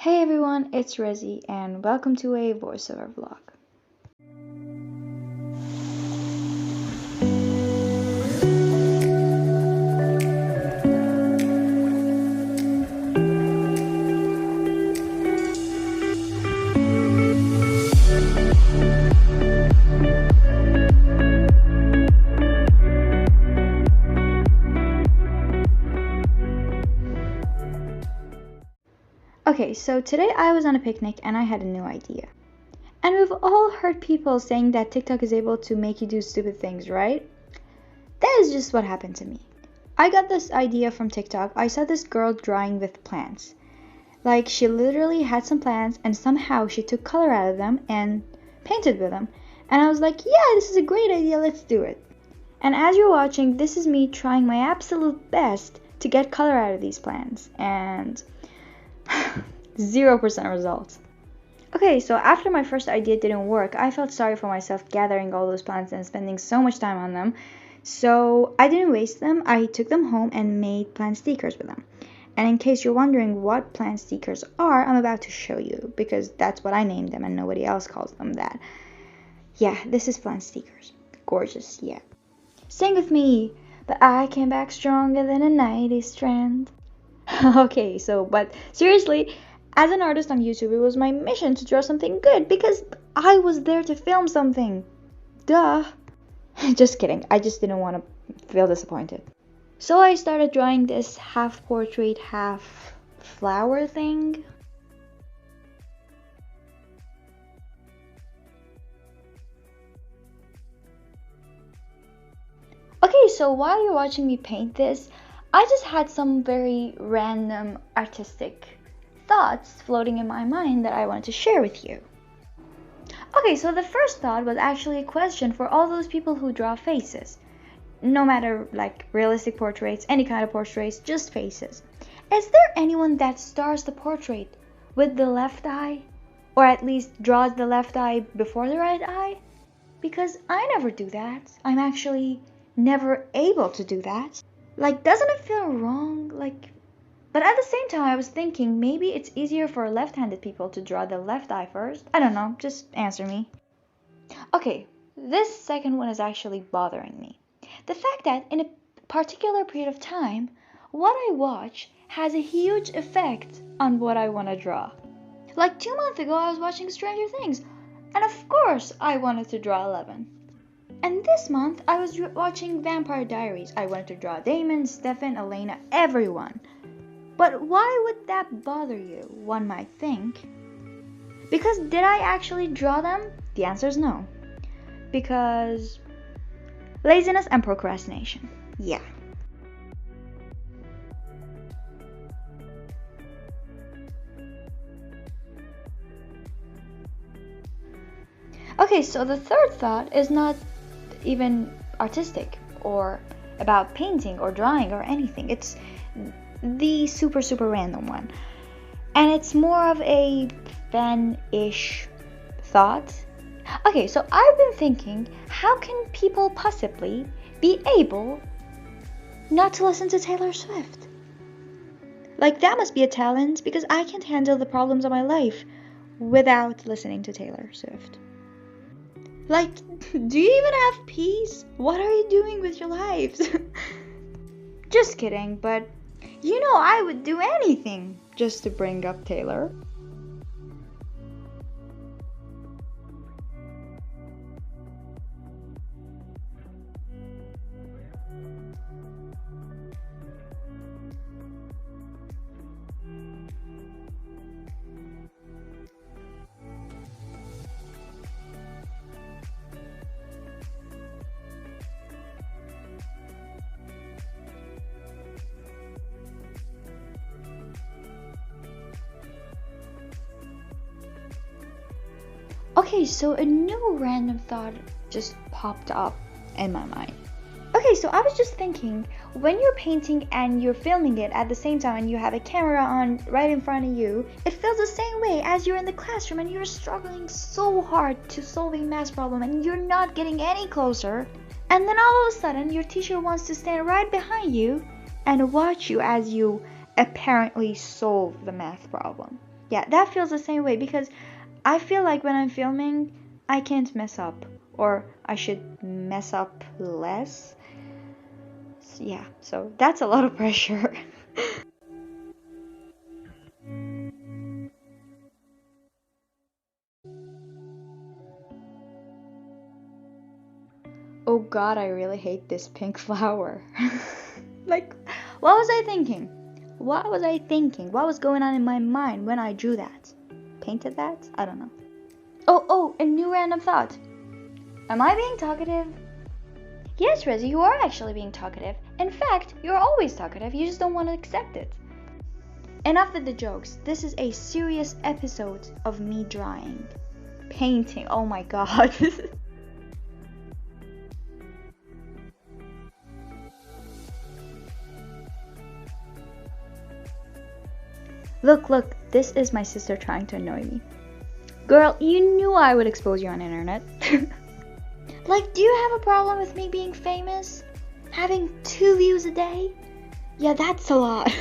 Hey everyone, it's Rezi and welcome to a voiceover vlog. Okay, so today I was on a picnic and I had a new idea. And we've all heard people saying that TikTok is able to make you do stupid things, right? That is just what happened to me. I got this idea from TikTok. I saw this girl drawing with plants. Like, she literally had some plants and somehow she took color out of them and painted with them. And I was like, yeah, this is a great idea, let's do it. And as you're watching, this is me trying my absolute best to get color out of these plants. And 0% results. Okay, so after my first idea didn't work, I felt sorry for myself gathering all those plants and spending so much time on them. So I didn't waste them. I took them home and made plant stickers with them. And in case you're wondering what plant stickers are, I'm about to show you because that's what I named them and nobody else calls them that. Yeah, this is plant stickers. Gorgeous, yeah. Sing with me! But I came back stronger than a 90s strand. Okay, but seriously, as an artist on YouTube, it was my mission to draw something good because I was there to film something. Duh. Just kidding, I just didn't want to feel disappointed. So I started drawing this half portrait, half flower thing. Okay, so while you're watching me paint this, I just had some very random artistic thoughts floating in my mind that I wanted to share with you. Okay, so the first thought was actually a question for all those people who draw faces. No matter like realistic portraits, any kind of portraits, just faces. Is there anyone that stars the portrait with the left eye? Or at least draws the left eye before the right eye? Because I never do that. I'm actually never able to do that. Like, doesn't it feel wrong? But at the same time, I was thinking maybe it's easier for left-handed people to draw the left eye first. I don't know, just answer me. Okay, this second one is actually bothering me. The fact that in a particular period of time, what I watch has a huge effect on what I want to draw. Like 2 months ago, I was watching Stranger Things, and of course I wanted to draw 11. And this month, I was watching Vampire Diaries. I wanted to draw Damon, Stefan, Elena, everyone. But why would that bother you, one might think? Because did I actually draw them? The answer is no. Because laziness and procrastination. Yeah. Okay, so the third thought is not even artistic or about painting or drawing or anything. It's the super random one, and it's more of a fan-ish thought. Okay, so I've been thinking, how can people possibly be able not to listen to Taylor Swift? Like, that must be a talent because I can't handle the problems of my life without listening to Taylor Swift. Like, do you even have peace? What are you doing with your lives? Just kidding, but you know I would do anything just to bring up Taylor. Okay, so a new random thought just popped up in my mind. Okay, so I was just thinking, when you're painting and you're filming it at the same time and you have a camera on right in front of you, it feels the same way as you're in the classroom and you're struggling so hard to solve a math problem and you're not getting any closer. And then all of a sudden, your teacher wants to stand right behind you and watch you as you apparently solve the math problem. Yeah, that feels the same way because I feel like when I'm filming, I can't mess up, or I should mess up less. Yeah, so that's a lot of pressure. Oh god, I really hate this pink flower. Like, what was I thinking? What was I thinking? What was going on in my mind when I drew that? Painted that? I don't know. Oh, a new random thought. Am I being talkative? Yes, Rezi, you are actually being talkative. In fact, you're always talkative, you just don't want to accept it. Enough with the jokes. This is a serious episode of me drawing. Painting. Oh my god. Look, this is my sister trying to annoy me. Girl, you knew I would expose you on the internet. Like, do you have a problem with me being famous? Having 2 views a day? Yeah, that's a lot.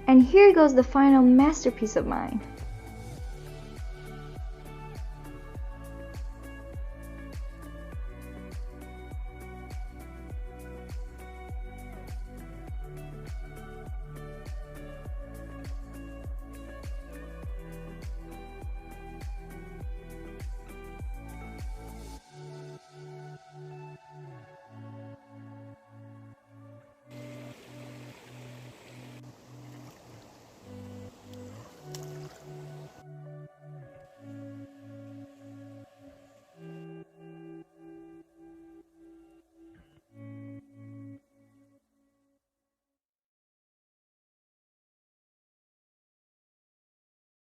And here goes the final masterpiece of mine.